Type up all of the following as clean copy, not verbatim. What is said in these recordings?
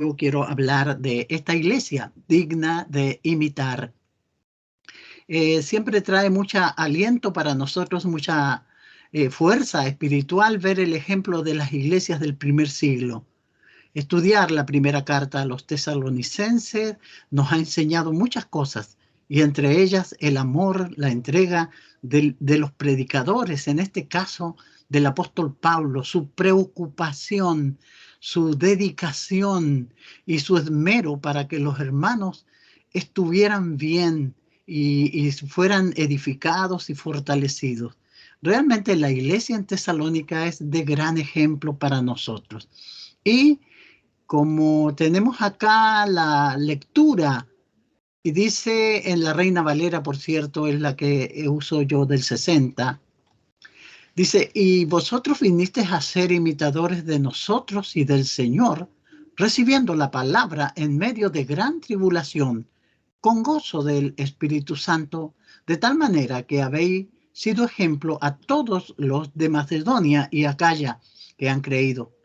Yo quiero hablar de esta iglesia digna de imitar. Siempre trae mucha aliento para nosotros, mucha fuerza espiritual ver el ejemplo de las iglesias del primer siglo. Estudiar la primera carta a los tesalonicenses nos ha enseñado muchas cosas, y entre ellas el amor, la entrega de los predicadores, en este caso del apóstol Pablo, su preocupación, su dedicación y su esmero para que los hermanos estuvieran bien y fueran edificados y fortalecidos. Realmente la iglesia en Tesalónica es de gran ejemplo para nosotros. Y como tenemos acá la lectura, y dice en la Reina Valera, por cierto, es la que uso yo del 60, dice, y vosotros vinisteis a ser imitadores de nosotros y del Señor, recibiendo la palabra en medio de gran tribulación, con gozo del Espíritu Santo, de tal manera que habéis sido ejemplo a todos los de Macedonia y Acaya que han creído.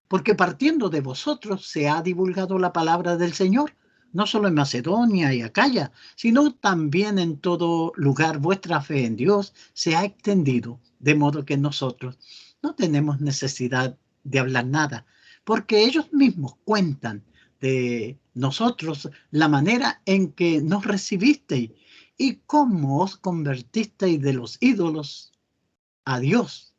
Porque partiendo de vosotros se ha divulgado la palabra del Señor, no solo en Macedonia y Acaya, sino también en todo lugar vuestra fe en Dios se ha extendido, de modo que nosotros no tenemos necesidad de hablar nada, porque ellos mismos cuentan de nosotros la manera en que nos recibisteis y cómo os convertisteis de los ídolos a Dios,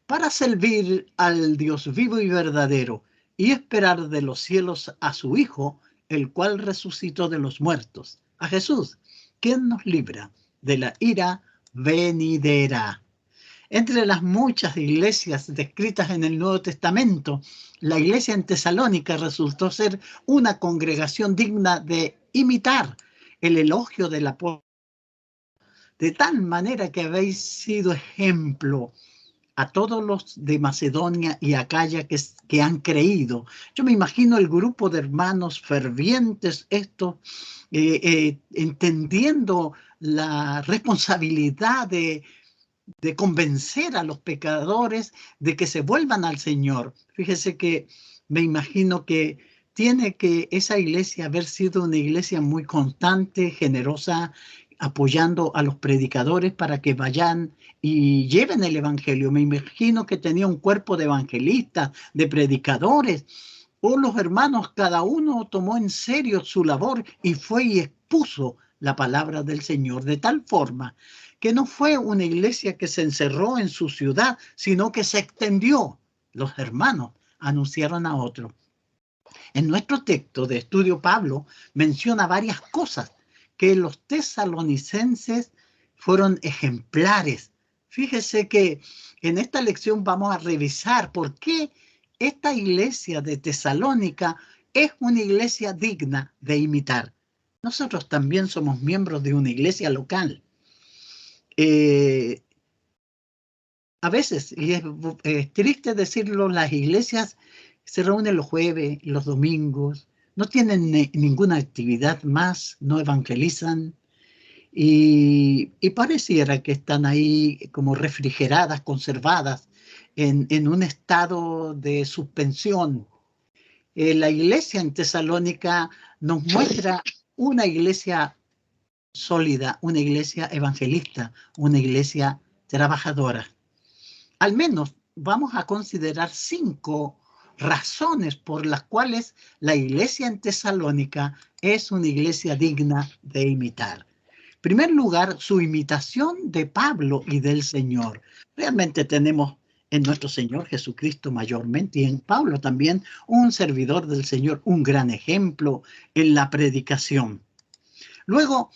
para servir al Dios vivo y verdadero y esperar de los cielos a su Hijo, el cual resucitó de los muertos, a Jesús, quien nos libra de la ira venidera. Entre las muchas iglesias descritas en el Nuevo Testamento, la iglesia en Tesalónica resultó ser una congregación digna de imitar el elogio del apóstol, de tal manera que habéis sido ejemplo a todos los de Macedonia y Acaya que han creído. Yo me imagino el grupo de hermanos fervientes, entendiendo la responsabilidad de convencer a los pecadores de que se vuelvan al Señor. Fíjese que me imagino que tiene que esa iglesia haber sido una iglesia muy constante, generosa, apoyando a los predicadores para que vayan y lleven el evangelio. Me imagino que tenía un cuerpo de evangelistas, de predicadores, o los hermanos, cada uno tomó en serio su labor y fue y expuso la palabra del Señor de tal forma que no fue una iglesia que se encerró en su ciudad, sino que se extendió. Los hermanos anunciaron a otros. En nuestro texto de estudio, Pablo menciona varias cosas que los tesalonicenses fueron ejemplares. Fíjese que en esta lección vamos a revisar por qué esta iglesia de Tesalónica es una iglesia digna de imitar. Nosotros también somos miembros de una iglesia local. A veces, y es triste decirlo, las iglesias se reúnen los jueves, los domingos, no tienen ninguna actividad más, no evangelizan y pareciera que están ahí como refrigeradas, conservadas en un estado de suspensión. La iglesia en Tesalónica nos muestra una iglesia sólida, una iglesia evangelista, una iglesia trabajadora. Al menos vamos a considerar 5 razones por las cuales la iglesia en Tesalónica es una iglesia digna de imitar. En primer lugar, su imitación de Pablo y del Señor. Realmente tenemos en nuestro Señor Jesucristo mayormente y en Pablo también un servidor del Señor, un gran ejemplo en la predicación. Luego,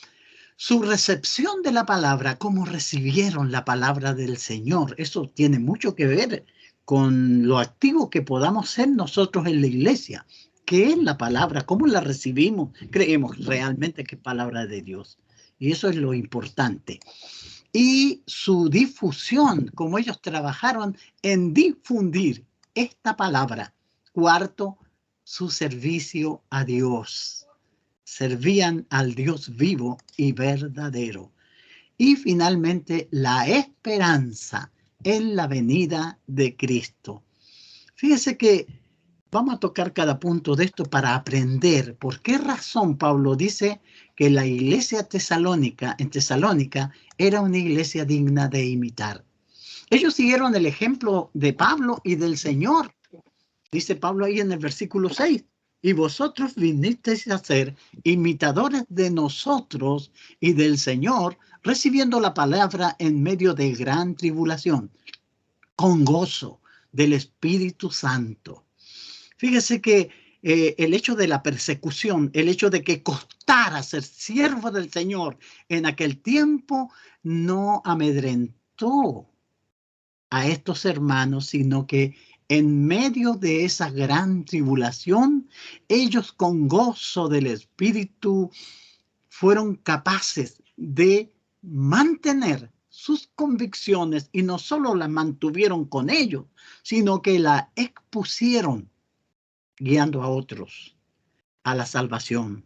su recepción de la palabra, cómo recibieron la palabra del Señor, eso tiene mucho que ver con lo activo que podamos ser nosotros en la iglesia. ¿Qué es la palabra? ¿Cómo la recibimos? Creemos realmente que es palabra de Dios. Y eso es lo importante. Y su difusión, como ellos trabajaron en difundir esta palabra. Cuarto, su servicio a Dios. Servían al Dios vivo y verdadero. Y finalmente, la esperanza en la venida de Cristo. Fíjese que Vamos a tocar cada punto de esto para aprender por qué razón Pablo dice que la iglesia en Tesalónica era una iglesia digna de imitar. Ellos siguieron el ejemplo de Pablo y del Señor. Dice Pablo ahí en el versículo 6, y vosotros vinisteis a ser imitadores de nosotros y del Señor, recibiendo la palabra en medio de gran tribulación, con gozo del Espíritu Santo. Fíjese que el hecho de la persecución, el hecho de que costara ser siervo del Señor en aquel tiempo, no amedrentó a estos hermanos, sino que en medio de esa gran tribulación, ellos con gozo del Espíritu fueron capaces de mantener sus convicciones y no solo las mantuvieron con ellos, sino que la expusieron guiando a otros a la salvación.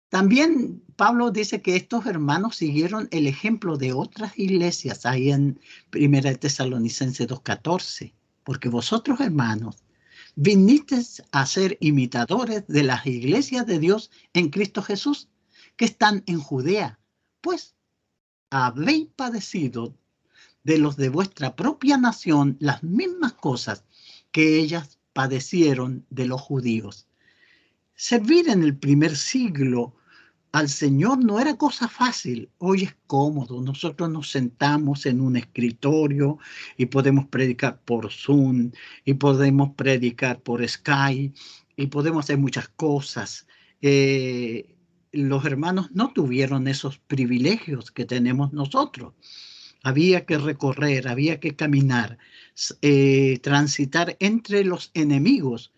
También Pablo dice que estos hermanos siguieron el ejemplo de otras iglesias ahí en 1 Tesalonicenses 2:14, porque vosotros, hermanos, vinisteis a ser imitadores de las iglesias de Dios en Cristo Jesús, que están en Judea, pues habéis padecido de los de vuestra propia nación las mismas cosas que ellas padecieron de los judíos. Servir en el primer siglo al Señor no era cosa fácil. Hoy es cómodo. Nosotros nos sentamos en un escritorio y podemos predicar por Zoom y podemos predicar por Skype y podemos hacer muchas cosas. Los hermanos no tuvieron esos privilegios que tenemos nosotros. Había que recorrer, había que caminar, transitar entre los enemigos.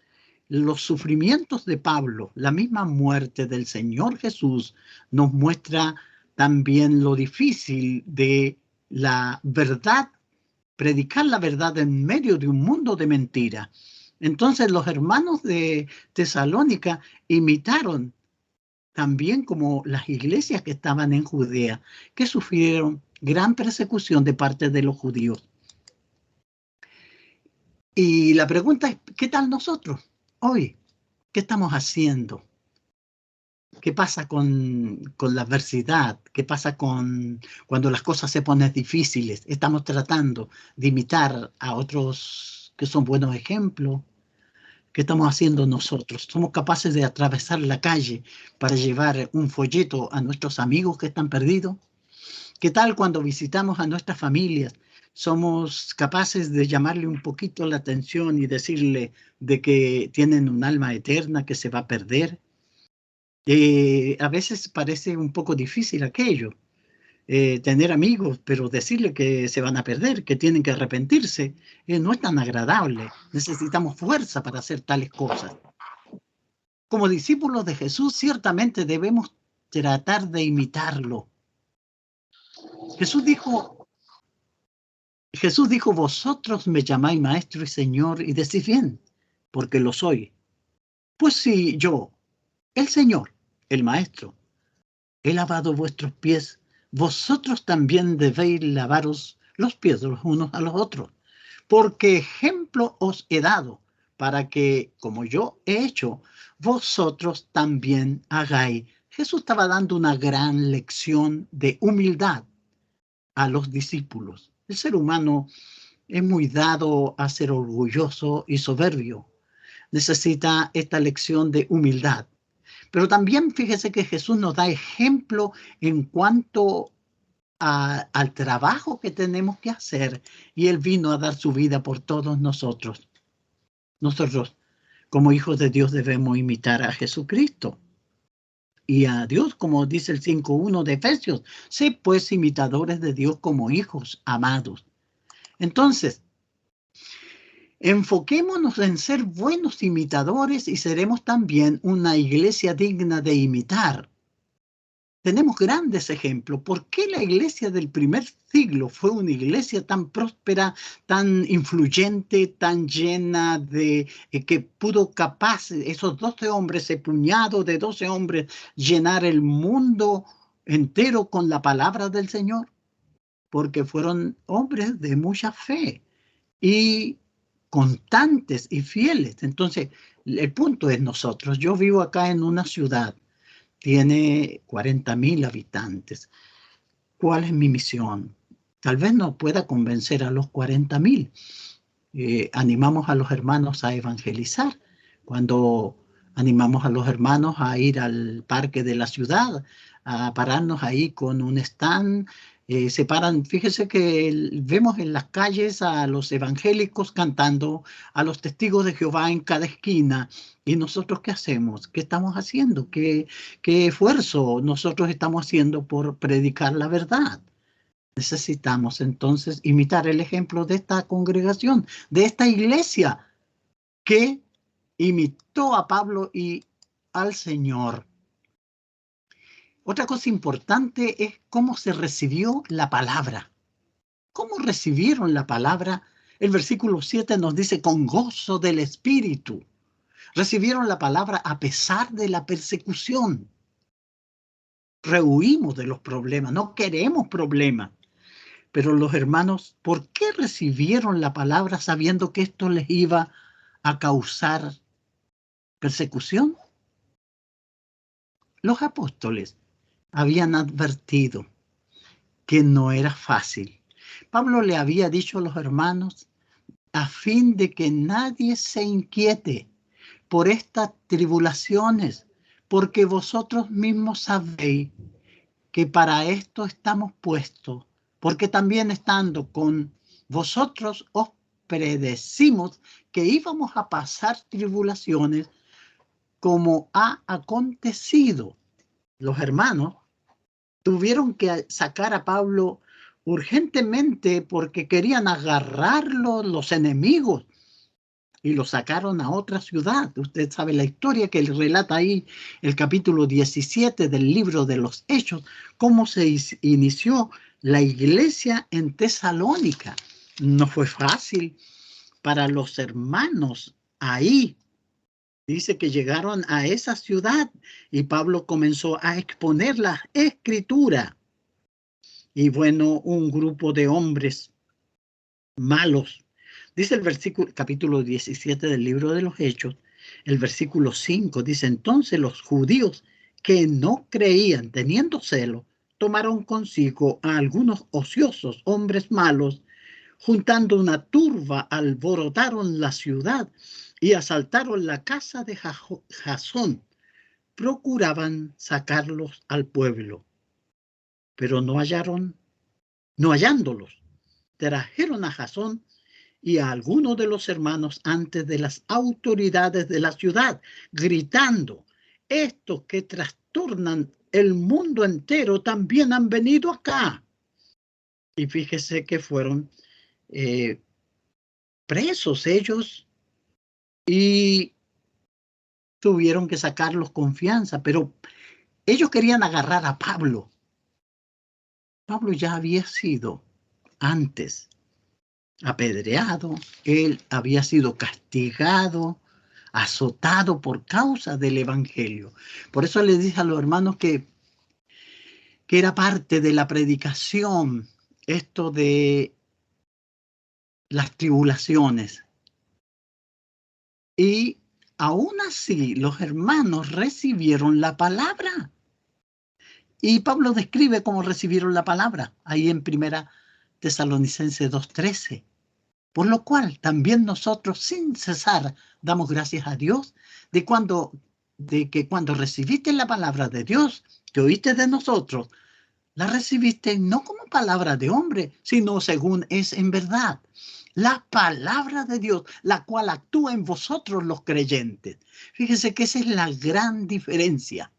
Los sufrimientos de Pablo, la misma muerte del Señor Jesús, nos muestra también lo difícil de la verdad, predicar la verdad en medio de un mundo de mentira. Entonces los hermanos de Tesalónica imitaron también como las iglesias que estaban en Judea, que sufrieron gran persecución de parte de los judíos. Y la pregunta es, ¿qué tal nosotros hoy? ¿Qué estamos haciendo? ¿Qué pasa con la adversidad? ¿Qué pasa cuando las cosas se ponen difíciles? ¿Estamos tratando de imitar a otros que son buenos ejemplos? ¿Qué estamos haciendo nosotros? ¿Somos capaces de atravesar la calle para llevar un folleto a nuestros amigos que están perdidos? ¿Qué tal cuando visitamos a nuestras familias? ¿Somos capaces de llamarle un poquito la atención y decirle de que tienen un alma eterna que se va a perder? A veces parece un poco difícil aquello, tener amigos, pero decirle que se van a perder, que tienen que arrepentirse, no es tan agradable. Necesitamos fuerza para hacer tales cosas. Como discípulos de Jesús, ciertamente debemos tratar de imitarlo. Jesús dijo, vosotros me llamáis maestro y señor y decís bien, porque lo soy. Pues si yo, el Señor, el maestro, he lavado vuestros pies, vosotros también debéis lavaros los pies los unos a los otros, porque ejemplo os he dado, para que, como yo he hecho, vosotros también hagáis. Jesús estaba dando una gran lección de humildad a los discípulos. El ser humano es muy dado a ser orgulloso y soberbio. Necesita esta lección de humildad. Pero también fíjese que Jesús nos da ejemplo en cuanto al trabajo que tenemos que hacer, y Él vino a dar su vida por todos nosotros. Nosotros, como hijos de Dios, debemos imitar a Jesucristo y a Dios, como dice el 5:1 de Efesios. Sé pues imitadores de Dios como hijos amados. Entonces, enfoquémonos en ser buenos imitadores y seremos también una iglesia digna de imitar. Tenemos grandes ejemplos. ¿Por qué la iglesia del primer siglo fue una iglesia tan próspera, tan influyente, tan llena de que pudo capaz, esos 12 hombres, ese puñado de 12 hombres, llenar el mundo entero con la palabra del Señor? Porque fueron hombres de mucha fe y constantes y fieles. Entonces, el punto es nosotros. Yo vivo acá en una ciudad, tiene 40.000 habitantes. ¿Cuál es mi misión? Tal vez no pueda convencer a los 40.000. Animamos a los hermanos a evangelizar. Cuando animamos a los hermanos a ir al parque de la ciudad, a pararnos ahí con un stand, se paran, fíjese que vemos en las calles a los evangélicos cantando, a los testigos de Jehová en cada esquina. ¿Y nosotros qué hacemos? ¿Qué estamos haciendo? ¿Qué esfuerzo nosotros estamos haciendo por predicar la verdad? Necesitamos entonces imitar el ejemplo de esta congregación, de esta iglesia que imitó a Pablo y al Señor. Otra cosa importante es cómo se recibió la palabra. ¿Cómo recibieron la palabra? El versículo 7 nos dice, con gozo del Espíritu. Recibieron la palabra a pesar de la persecución. Rehuimos de los problemas, no queremos problemas. Pero los hermanos, ¿por qué recibieron la palabra sabiendo que esto les iba a causar persecución? Los apóstoles habían advertido que no era fácil. Pablo le había dicho a los hermanos, a fin de que nadie se inquiete por estas tribulaciones, porque vosotros mismos sabéis que para esto estamos puestos, porque también estando con vosotros os predecimos que íbamos a pasar tribulaciones como ha acontecido. Los hermanos tuvieron que sacar a Pablo urgentemente porque querían agarrarlo los enemigos y lo sacaron a otra ciudad. Usted sabe la historia que él relata ahí, el capítulo 17 del libro de los Hechos, cómo se inició la iglesia en Tesalónica. No fue fácil para los hermanos ahí. Dice que llegaron a esa ciudad y Pablo comenzó a exponer la escritura. Y bueno, un grupo de hombres malos. Dice el versículo, capítulo 17 del libro de los Hechos, el versículo 5, dice, entonces los judíos que no creían, teniendo celo, tomaron consigo a algunos ociosos hombres malos, juntando una turba, alborotaron la ciudad y asaltaron la casa de Jasón. Procuraban sacarlos al pueblo, pero no hallándolos, trajeron a Jasón y a algunos de los hermanos antes de las autoridades de la ciudad, gritando, estos que trastornan el mundo entero también han venido acá. Y fíjese que fueron presos ellos y tuvieron que sacarlos confianza, pero ellos querían agarrar a Pablo. Pablo ya había sido antes apedreado, él había sido castigado, azotado por causa del evangelio. Por eso le dije a los hermanos que era parte de la predicación esto de las tribulaciones. Y aún así los hermanos recibieron la palabra. Y Pablo describe cómo recibieron la palabra ahí en 1 Tesalonicenses 2:13. Por lo cual también nosotros sin cesar damos gracias a Dios de que cuando recibiste la palabra de Dios, que oíste de nosotros, la recibiste no como palabra de hombre, sino según es en verdad. La palabra de Dios, la cual actúa en vosotros los creyentes. Fíjense que esa es la gran diferencia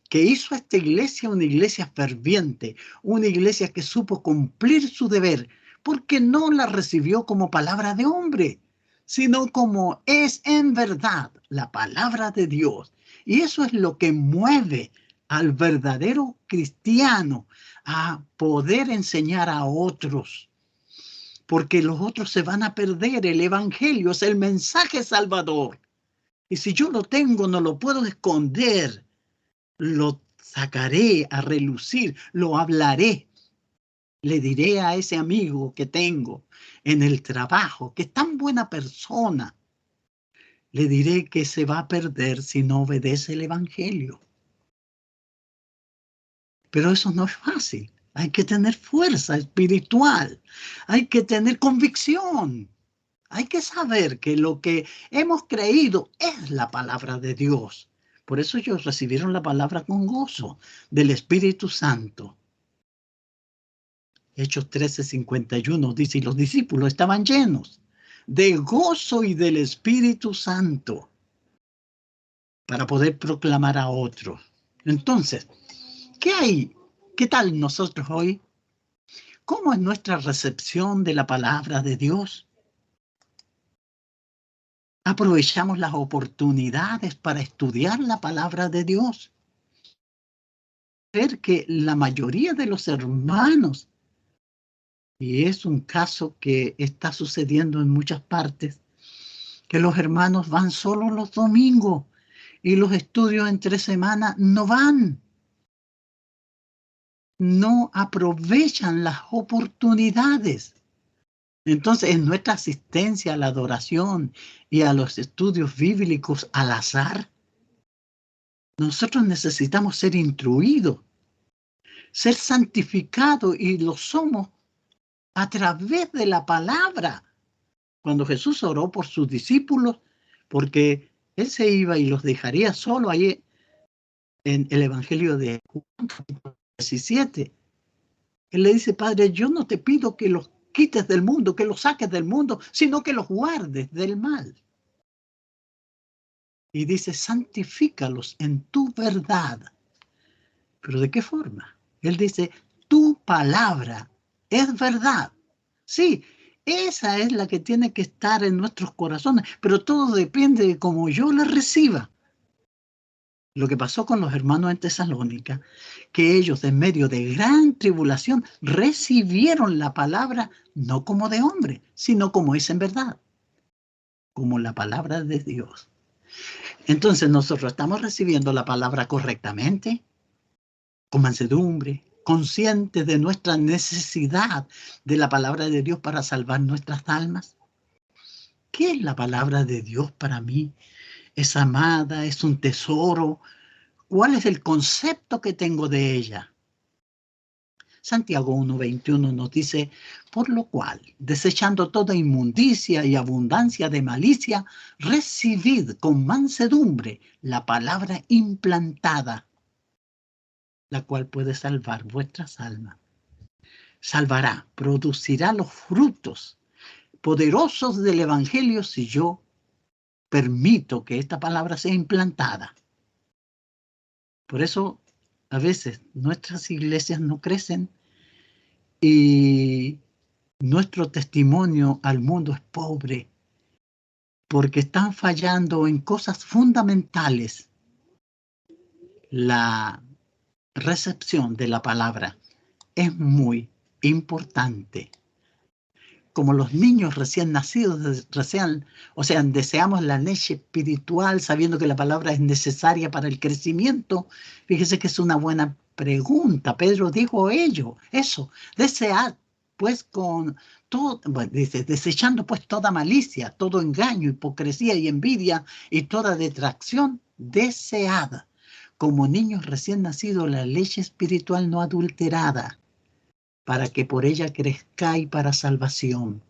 que hizo esta iglesia una iglesia ferviente, una iglesia que supo cumplir su deber, porque no la recibió como palabra de hombre, sino como es en verdad la palabra de Dios. Y eso es lo que mueve al verdadero cristiano a poder enseñar a otros, porque los otros se van a perder. El evangelio es el mensaje salvador. Y si yo lo tengo, no lo puedo esconder. Lo sacaré a relucir, lo hablaré. Le diré a ese amigo que tengo en el trabajo, que es tan buena persona, le diré que se va a perder si no obedece el Evangelio. Pero eso no es fácil. Hay que tener fuerza espiritual. Hay que tener convicción. Hay que saber que lo que hemos creído es la palabra de Dios. Por eso ellos recibieron la palabra con gozo del Espíritu Santo. Hechos 13:51 dice, y los discípulos estaban llenos de gozo y del Espíritu Santo para poder proclamar a otros. Entonces, ¿qué hay? ¿Qué tal nosotros hoy? ¿Cómo es nuestra recepción de la palabra de Dios? ¿Aprovechamos las oportunidades para estudiar la palabra de Dios? Ver que la mayoría de los hermanos, y es un caso que está sucediendo en muchas partes, que los hermanos van solo los domingos y los estudios entre semana no van. No aprovechan las oportunidades. Entonces, en nuestra asistencia a la adoración y a los estudios bíblicos al azar, nosotros necesitamos ser instruidos, ser santificados y lo somos a través de la palabra. Cuando Jesús oró por sus discípulos, porque Él se iba y los dejaría solo ahí en el Evangelio de Juan 17. Él le dice, Padre, yo no te pido que los quites del mundo, que los saques del mundo, sino que los guardes del mal. Y dice, santifícalos en tu verdad. ¿Pero de qué forma? Él dice, tu palabra es verdad. Sí, esa es la que tiene que estar en nuestros corazones, pero todo depende de cómo yo la reciba. Lo que pasó con los hermanos en Tesalónica, que ellos en medio de gran tribulación recibieron la palabra no como de hombre, sino como es en verdad, como la palabra de Dios. Entonces nosotros estamos recibiendo la palabra correctamente, con mansedumbre, conscientes de nuestra necesidad de la palabra de Dios para salvar nuestras almas. ¿Qué es la palabra de Dios para mí? ¿Es amada? ¿Es un tesoro? ¿Cuál es el concepto que tengo de ella? Santiago 1:21 nos dice, por lo cual, desechando toda inmundicia y abundancia de malicia, recibid con mansedumbre la palabra implantada, la cual puede salvar vuestras almas. Salvará, producirá los frutos poderosos del Evangelio si yo permito que esta palabra sea implantada. Por eso, a veces, nuestras iglesias no crecen y nuestro testimonio al mundo es pobre porque están fallando en cosas fundamentales. La recepción de la palabra es muy importante. Como los niños recién nacidos, deseamos la leche espiritual sabiendo que la palabra es necesaria para el crecimiento. Fíjese que es una buena pregunta. Pedro dijo eso, desead pues con todo, bueno, dice, desechando pues toda malicia, todo engaño, hipocresía y envidia y toda detracción, desead como niños recién nacidos la leche espiritual no adulterada, para que por ella crezcáis para salvación.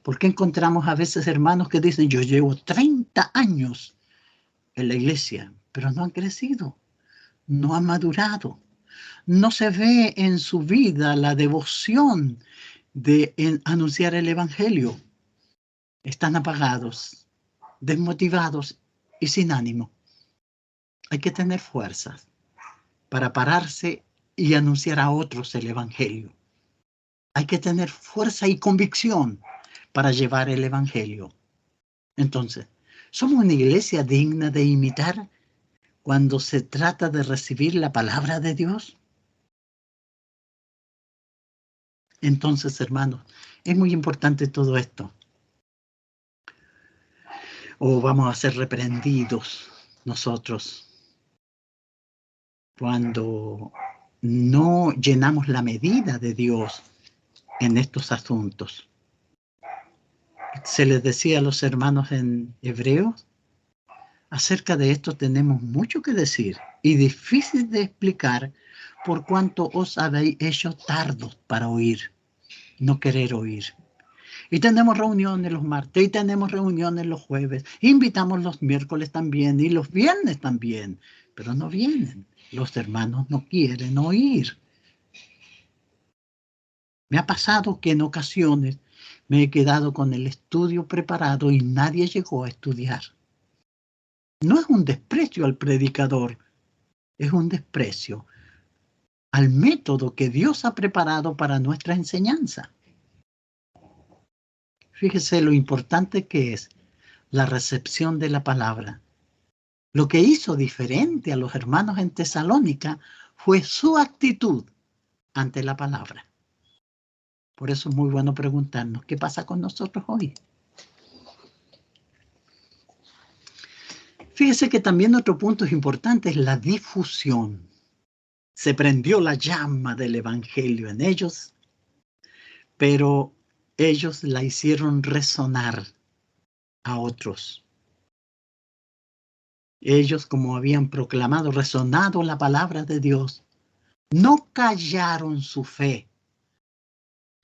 Porque encontramos a veces hermanos que dicen, yo llevo 30 años en la iglesia, pero no han crecido, no han madurado. No se ve en su vida la devoción de anunciar el Evangelio. Están apagados, desmotivados y sin ánimo. Hay que tener fuerzas para pararse y anunciar a otros el Evangelio. Hay que tener fuerza y convicción para llevar el Evangelio. Entonces, ¿somos una iglesia digna de imitar cuando se trata de recibir la palabra de Dios? Entonces, hermanos, es muy importante todo esto. O vamos a ser reprendidos nosotros cuando no llenamos la medida de Dios en estos asuntos. Se les decía a los hermanos en Hebreos, acerca de esto tenemos mucho que decir y difícil de explicar por cuanto os habéis hecho tardos para oír, no querer oír. Y tenemos reuniones los martes, y tenemos reuniones los jueves, invitamos los miércoles también, y los viernes también, pero no vienen. Los hermanos no quieren oír. Me ha pasado que en ocasiones me he quedado con el estudio preparado y nadie llegó a estudiar. No es un desprecio al predicador, es un desprecio al método que Dios ha preparado para nuestra enseñanza. Fíjese lo importante que es la recepción de la palabra. Lo que hizo diferente a los hermanos en Tesalónica fue su actitud ante la palabra. Por eso es muy bueno preguntarnos, ¿qué pasa con nosotros hoy? Fíjese que también otro punto importante es la difusión. Se prendió la llama del evangelio en ellos, pero ellos la hicieron resonar a otros. Ellos, como habían proclamado, resonado la palabra de Dios, no callaron su fe.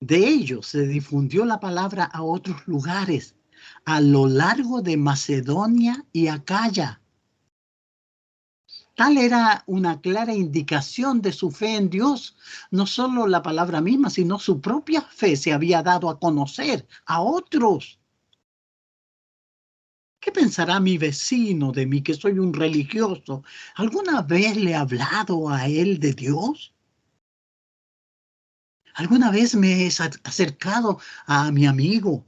De ellos se difundió la palabra a otros lugares, a lo largo de Macedonia y Acaya. Tal era una clara indicación de su fe en Dios. No solo la palabra misma, sino su propia fe se había dado a conocer a otros. ¿Qué pensará mi vecino de mí, que soy un religioso? ¿Alguna vez le he hablado a él de Dios? ¿Alguna vez me he acercado a mi amigo,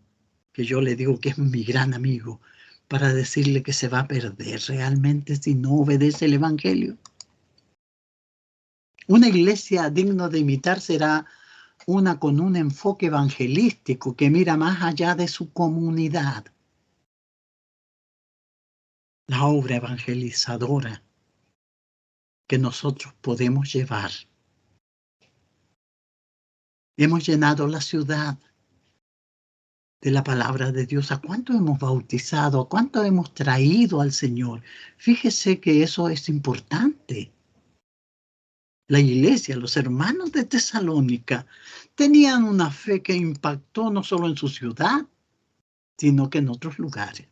que yo le digo que es mi gran amigo, para decirle que se va a perder realmente si no obedece el evangelio? Una iglesia digna de imitar será una con un enfoque evangelístico que mira más allá de su comunidad. La obra evangelizadora que nosotros podemos llevar. Hemos llenado la ciudad de la palabra de Dios. ¿A cuánto hemos bautizado? ¿A cuánto hemos traído al Señor? Fíjese que eso es importante. La iglesia, los hermanos de Tesalónica, tenían una fe que impactó no solo en su ciudad, sino que en otros lugares.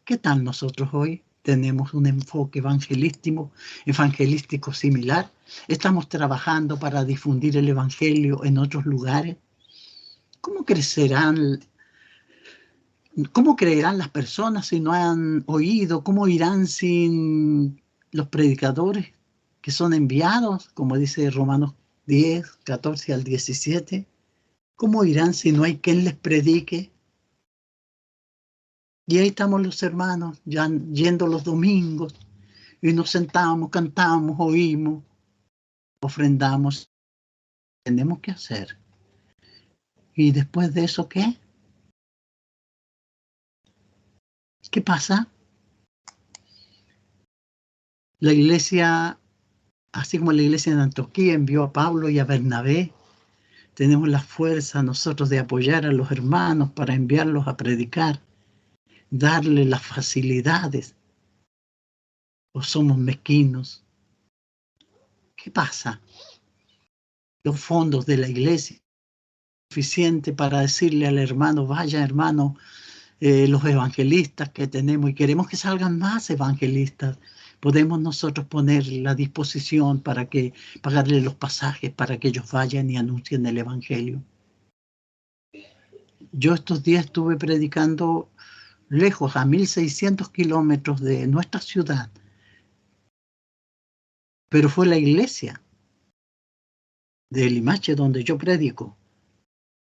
¿Qué tal nosotros hoy? ¿Tenemos un enfoque evangelístico similar? ¿Estamos trabajando para difundir el evangelio en otros lugares? ¿Cómo crecerán? ¿Cómo creerán las personas si no han oído? ¿Cómo irán sin los predicadores que son enviados? Como dice Romanos 10, 14 al 17. ¿Cómo irán si no hay quien les predique? Y ahí estamos los hermanos, ya yendo los domingos, y nos sentamos, cantamos, oímos, ofrendamos. Tenemos que hacer. ¿Y después de eso qué? ¿Qué pasa? La iglesia, así como la iglesia de Antioquía envió a Pablo y a Bernabé, tenemos la fuerza nosotros de apoyar a los hermanos para enviarlos a predicar, darles las facilidades. ¿O somos mezquinos? ¿Qué pasa? Los fondos de la iglesia suficiente para decirle al hermano, vaya hermano, los evangelistas que tenemos, y queremos que salgan más evangelistas, podemos nosotros poner la disposición para que pagarle los pasajes para que ellos vayan y anuncien el evangelio. Yo estos días estuve predicando lejos, a 1.600 kilómetros de nuestra ciudad, pero fue la iglesia de Limache donde yo predico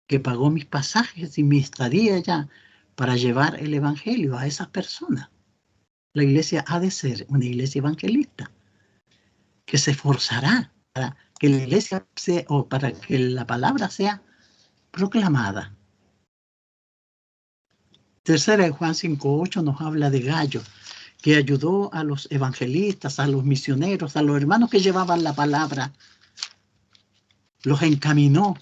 que pagó mis pasajes y mi estadía allá para llevar el evangelio a esas personas. La iglesia ha de ser una iglesia evangelista que se esforzará para que la iglesia sea, o para que la palabra sea proclamada. Tercera de Juan 5:8 nos habla de Gallo, que ayudó a los evangelistas, a los misioneros, a los hermanos que llevaban la palabra los encaminó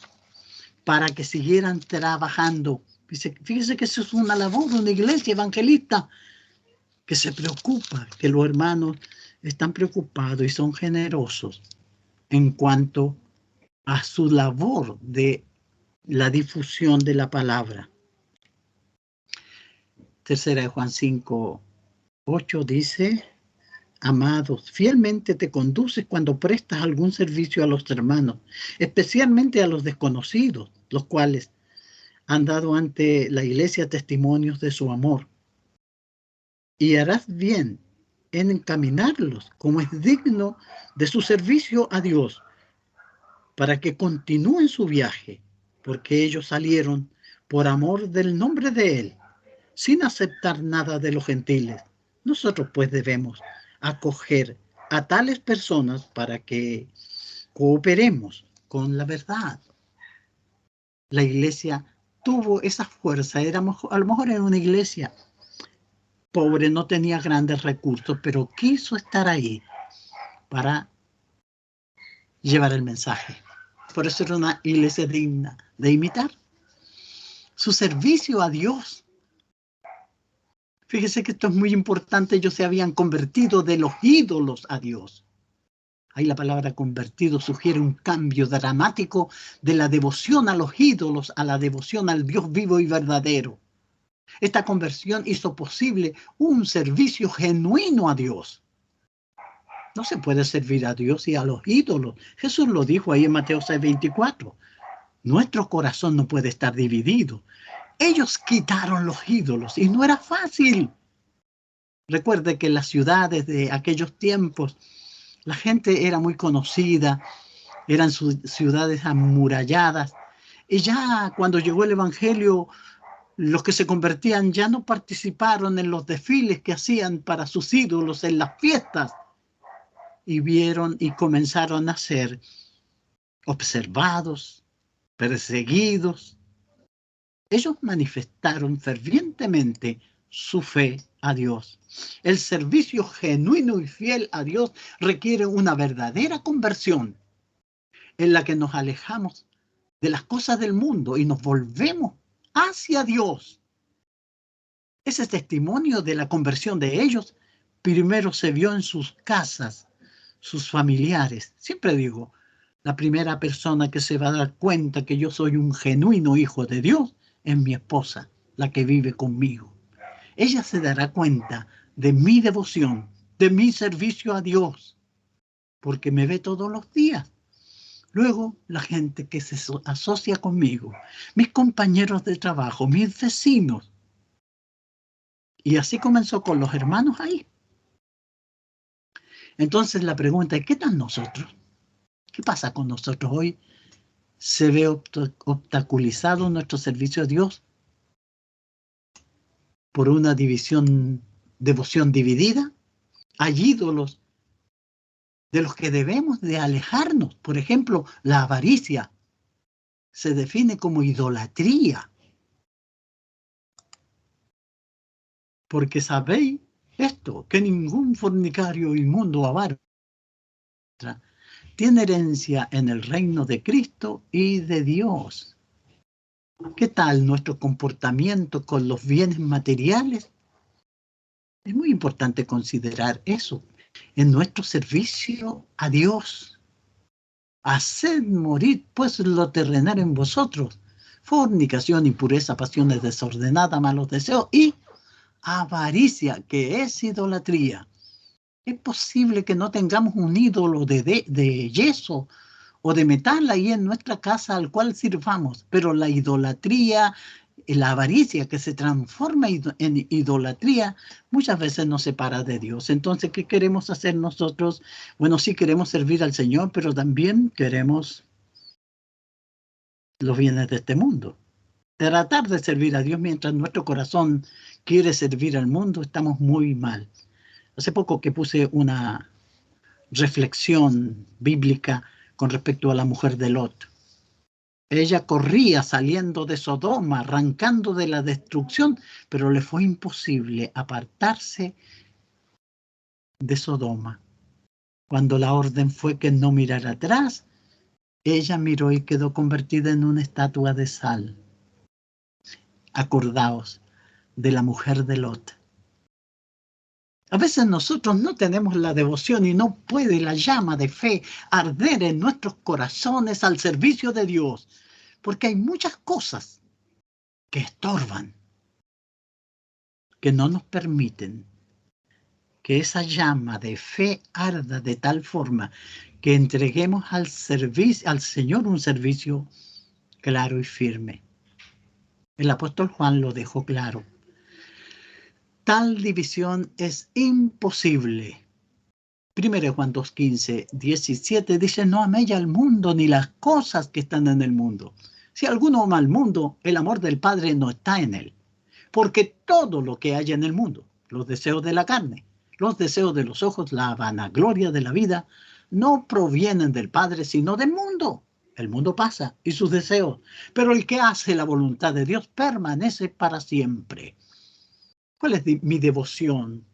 para que siguieran trabajando. Fíjese que eso es una labor de una iglesia evangelista que se preocupa, que los hermanos están preocupados y son generosos en cuanto a su labor de la difusión de la palabra. Tercera de Juan 5:8 dice: amados, fielmente te conduces cuando prestas algún servicio a los hermanos, especialmente a los desconocidos, los cuales han dado ante la iglesia testimonios de su amor. Y harás bien en encaminarlos como es digno de su servicio a Dios, para que continúen su viaje, porque ellos salieron por amor del nombre de Él, sin aceptar nada de los gentiles. Nosotros pues debemos acoger a tales personas para que cooperemos con la verdad. La iglesia tuvo esa fuerza, a lo mejor era una iglesia pobre, no tenía grandes recursos, pero quiso estar ahí para llevar el mensaje. Por eso era una iglesia digna de imitar. Su servicio a Dios. Fíjese que esto es muy importante. Ellos se habían convertido de los ídolos a Dios. Ahí la palabra convertido sugiere un cambio dramático de la devoción a los ídolos a la devoción al Dios vivo y verdadero. Esta conversión hizo posible un servicio genuino a Dios. No se puede servir a Dios y a los ídolos. Jesús lo dijo ahí en Mateo 6:24. Nuestro corazón no puede estar dividido. Ellos quitaron los ídolos y no era fácil. Recuerde que en las ciudades de aquellos tiempos, la gente era muy conocida, eran ciudades amuralladas. Y ya cuando llegó el Evangelio, los que se convertían ya no participaron en los desfiles que hacían para sus ídolos en las fiestas. Y vieron y comenzaron a ser observados, perseguidos. Ellos manifestaron fervientemente su fe a Dios. El servicio genuino y fiel a Dios requiere una verdadera conversión en la que nos alejamos de las cosas del mundo y nos volvemos hacia Dios. Ese testimonio de la conversión de ellos primero se vio en sus casas, sus familiares. Siempre digo, la primera persona que se va a dar cuenta que yo soy un genuino hijo de Dios es mi esposa, la que vive conmigo. Ella se dará cuenta de mi devoción, de mi servicio a Dios, porque me ve todos los días. Luego, la gente que se asocia conmigo, mis compañeros de trabajo, mis vecinos. Y así comenzó con los hermanos ahí. Entonces la pregunta es, ¿qué tal nosotros? ¿Qué pasa con nosotros hoy? ¿Se ve obstaculizado nuestro servicio a Dios por una devoción dividida? Hay ídolos de los que debemos de alejarnos. Por ejemplo, la avaricia se define como idolatría. Porque sabéis esto, que ningún fornicario inmundo avaro tiene herencia en el reino de Cristo y de Dios. ¿Qué tal nuestro comportamiento con los bienes materiales? Es muy importante considerar eso en nuestro servicio a Dios. Haced morir pues lo terrenal en vosotros: fornicación, impureza, pasiones desordenadas, malos deseos y avaricia, que es idolatría. Es posible que no tengamos un ídolo de yeso o de metal ahí en nuestra casa al cual sirvamos, pero la idolatría, la avaricia que se transforma en idolatría, muchas veces nos separa de Dios. Entonces, ¿qué queremos hacer nosotros? Bueno, sí queremos servir al Señor, pero también queremos los bienes de este mundo. Tratar de servir a Dios mientras nuestro corazón quiere servir al mundo, estamos muy mal. Hace poco que puse una reflexión bíblica con respecto a la mujer de Lot. Ella corría saliendo de Sodoma, arrancando de la destrucción, pero le fue imposible apartarse de Sodoma. Cuando la orden fue que no mirara atrás, Ella miró y quedó convertida en una estatua de sal. Acordaos de la mujer de Lot. A veces nosotros no tenemos la devoción y no puede la llama de fe arder en nuestros corazones al servicio de Dios, porque hay muchas cosas que estorban, que no nos permiten que esa llama de fe arda de tal forma que entreguemos al Señor un servicio claro y firme. El apóstol Juan lo dejó claro. Tal división es imposible. 1 Juan 2:15, 17 dice, no améis al mundo ni las cosas que están en el mundo. Si alguno ama al mundo, el amor del Padre no está en él. Porque todo lo que hay en el mundo, los deseos de la carne, los deseos de los ojos, la vanagloria de la vida, no provienen del Padre, sino del mundo. El mundo pasa y sus deseos, pero el que hace la voluntad de Dios permanece para siempre. ¿Cuál es mi devoción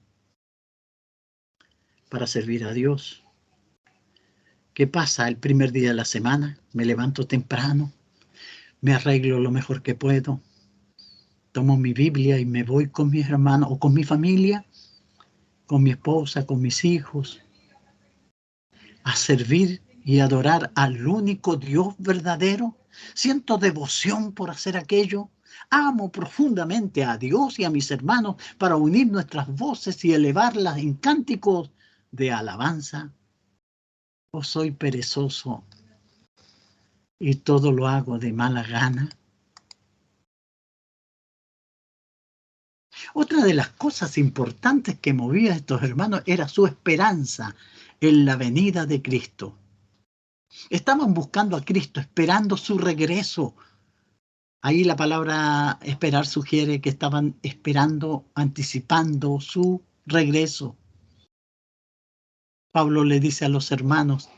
para servir a Dios? ¿Qué pasa el primer día de la semana? Me levanto temprano, me arreglo lo mejor que puedo, tomo mi Biblia y me voy con mis hermanos o con mi familia, con mi esposa, con mis hijos, a servir y adorar al único Dios verdadero. Siento devoción por hacer aquello. Amo profundamente a Dios y a mis hermanos para unir nuestras voces y elevarlas en cánticos de alabanza. ¿O soy perezoso y todo lo hago de mala gana? Otra de las cosas importantes que movía a estos hermanos era su esperanza en la venida de Cristo. Estaban buscando a Cristo, esperando su regreso. Ahí la palabra esperar sugiere que estaban esperando, anticipando su regreso. Pablo le dice a los hermanos,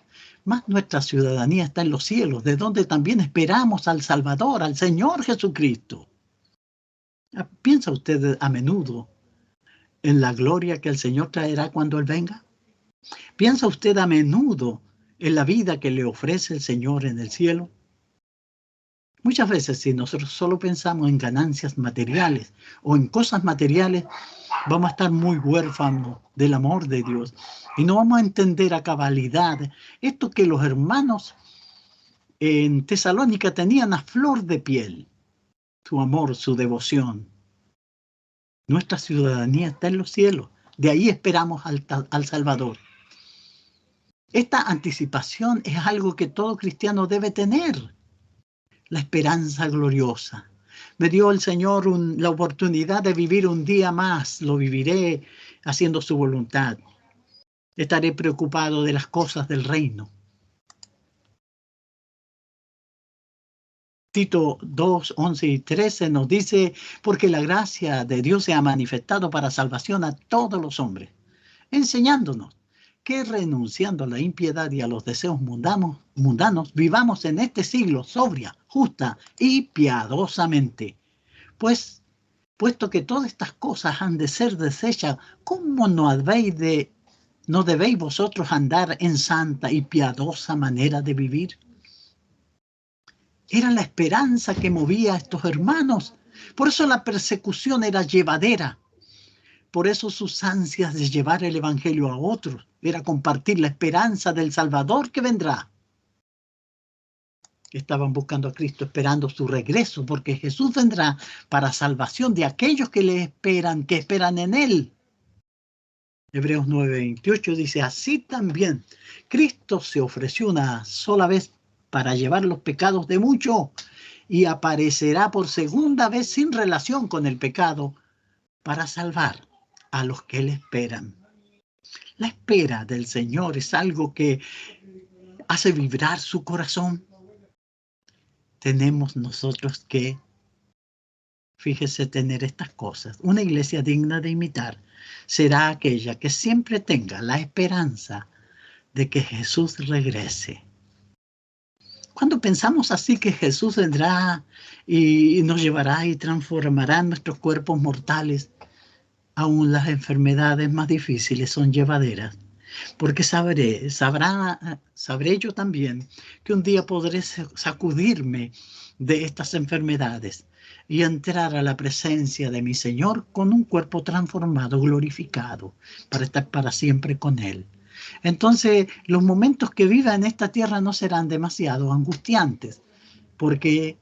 mas nuestra ciudadanía está en los cielos, de donde también esperamos al Salvador, al Señor Jesucristo. ¿Piensa usted a menudo en la gloria que el Señor traerá cuando Él venga? ¿Piensa usted a menudo en la vida que le ofrece el Señor en el cielo? Muchas veces, si nosotros solo pensamos en ganancias materiales o en cosas materiales, vamos a estar muy huérfanos del amor de Dios y no vamos a entender a cabalidad esto que los hermanos en Tesalónica tenían a flor de piel, su amor, su devoción. Nuestra ciudadanía está en los cielos, de ahí esperamos al Salvador. Esta anticipación es algo que todo cristiano debe tener. La esperanza gloriosa. Me dio el Señor la oportunidad de vivir un día más. Lo viviré haciendo su voluntad. Estaré preocupado de las cosas del reino. Tito 2, 11 y 13 nos dice, porque la gracia de Dios se ha manifestado para salvación a todos los hombres, enseñándonos que renunciando a la impiedad y a los deseos mundanos, vivamos en este siglo sobria, justa y piadosamente. Pues, puesto que todas estas cosas han de ser desechas, ¿cómo no debéis vosotros andar en santa y piadosa manera de vivir? Era la esperanza que movía a estos hermanos. Por eso la persecución era llevadera. Por eso sus ansias de llevar el evangelio a otros era compartir la esperanza del Salvador que vendrá. Estaban buscando a Cristo, esperando su regreso, porque Jesús vendrá para salvación de aquellos que le esperan, que esperan en Él. Hebreos 9:28 dice, así también Cristo se ofreció una sola vez para llevar los pecados de muchos y aparecerá por segunda vez sin relación con el pecado para salvar a los que le esperan. La espera del Señor es algo que hace vibrar su corazón. Tenemos nosotros que, fíjese, tener estas cosas. Una iglesia digna de imitar será aquella que siempre tenga la esperanza de que Jesús regrese. Cuando pensamos así que Jesús vendrá y nos llevará y transformará nuestros cuerpos mortales, aún las enfermedades más difíciles son llevaderas. porque sabré yo también que un día podré sacudirme de estas enfermedades y entrar a la presencia de mi Señor con un cuerpo transformado, glorificado, para estar para siempre con Él. Entonces, los momentos que viva en esta tierra no serán demasiado angustiantes, porque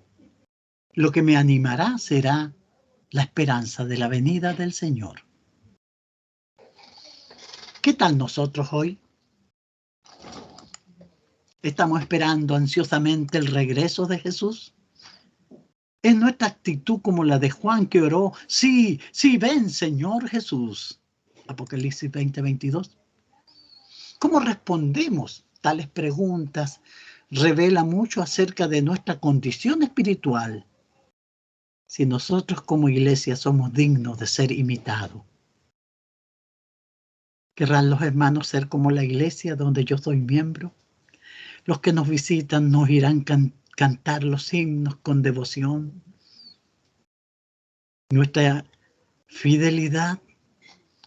lo que me animará será la esperanza de la venida del Señor. ¿Qué tal nosotros hoy? ¿Estamos esperando ansiosamente el regreso de Jesús? ¿Es nuestra actitud como la de Juan que oró? Sí, sí, ven, Señor Jesús. Apocalipsis 20:22. ¿Cómo respondemos tales preguntas? Revela mucho acerca de nuestra condición espiritual. Si nosotros como iglesia somos dignos de ser imitados. ¿Querrán los hermanos ser como la iglesia donde yo soy miembro? Los que nos visitan nos irán cantar los himnos con devoción. Nuestra fidelidad,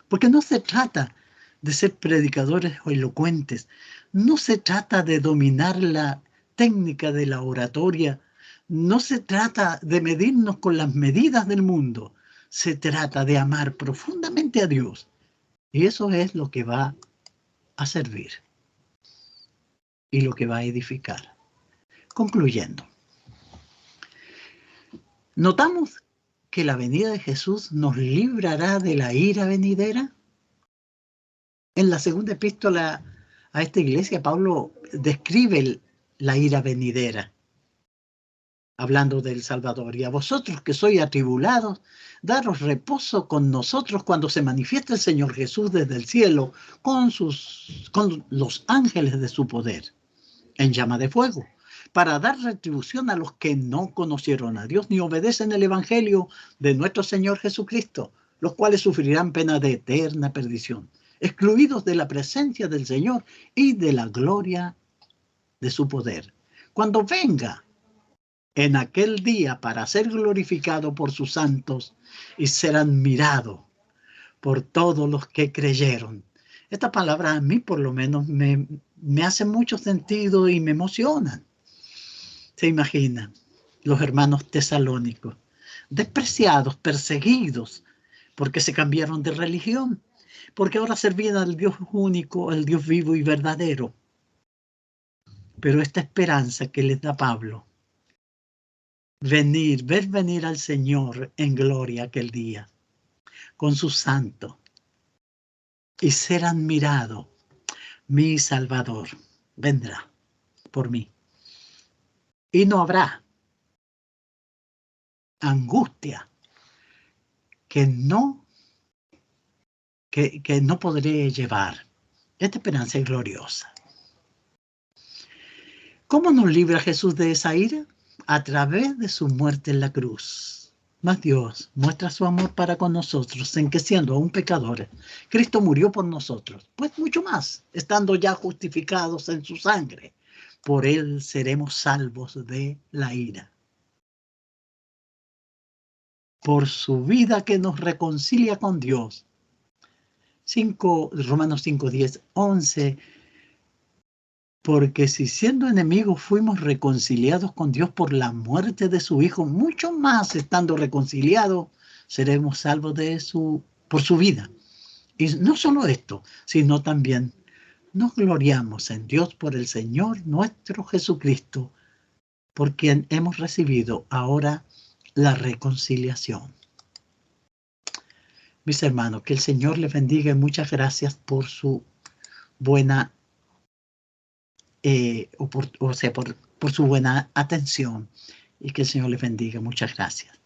porque no se trata de ser predicadores o elocuentes, no se trata de dominar la técnica de la oratoria, no se trata de medirnos con las medidas del mundo, se trata de amar profundamente a Dios, y eso es lo que va a servir y lo que va a edificar. Concluyendo, notamos que la venida de Jesús nos librará de la ira venidera. En la segunda epístola a esta iglesia, Pablo describe la ira venidera, hablando del Salvador. Y a vosotros que sois atribulados, daros reposo con nosotros cuando se manifieste el Señor Jesús desde el cielo con los ángeles de su poder, en llama de fuego, para dar retribución a los que no conocieron a Dios ni obedecen el Evangelio de nuestro Señor Jesucristo, los cuales sufrirán pena de eterna perdición, excluidos de la presencia del Señor y de la gloria de su poder. Cuando venga en aquel día para ser glorificado por sus santos y ser admirado por todos los que creyeron. Esta palabra a mí por lo menos me hace mucho sentido y me emocionan. ¿Se imaginan? Los hermanos tesalónicos, despreciados, perseguidos, porque se cambiaron de religión, porque ahora servían al Dios único, al Dios vivo y verdadero. Pero esta esperanza que les da Pablo, ver venir al Señor en gloria aquel día, con sus santos, y ser admirado, mi Salvador vendrá por mí. Y no habrá angustia que no podré llevar. Esta esperanza es gloriosa. ¿Cómo nos libra Jesús de esa ira? A través de su muerte en la cruz. Mas Dios muestra su amor para con nosotros en que siendo aún pecadores, Cristo murió por nosotros. Pues mucho más, estando ya justificados en su sangre, por Él seremos salvos de la ira. Por su vida que nos reconcilia con Dios. Romanos 5, 10, 11. Porque si siendo enemigos fuimos reconciliados con Dios por la muerte de su Hijo, mucho más estando reconciliados, seremos salvos por su vida. Y no solo esto, sino también nos gloriamos en Dios por el Señor nuestro Jesucristo, por quien hemos recibido ahora la reconciliación. Mis hermanos, que el Señor les bendiga y muchas gracias por su buena por su buena atención y que el Señor les bendiga. Muchas gracias.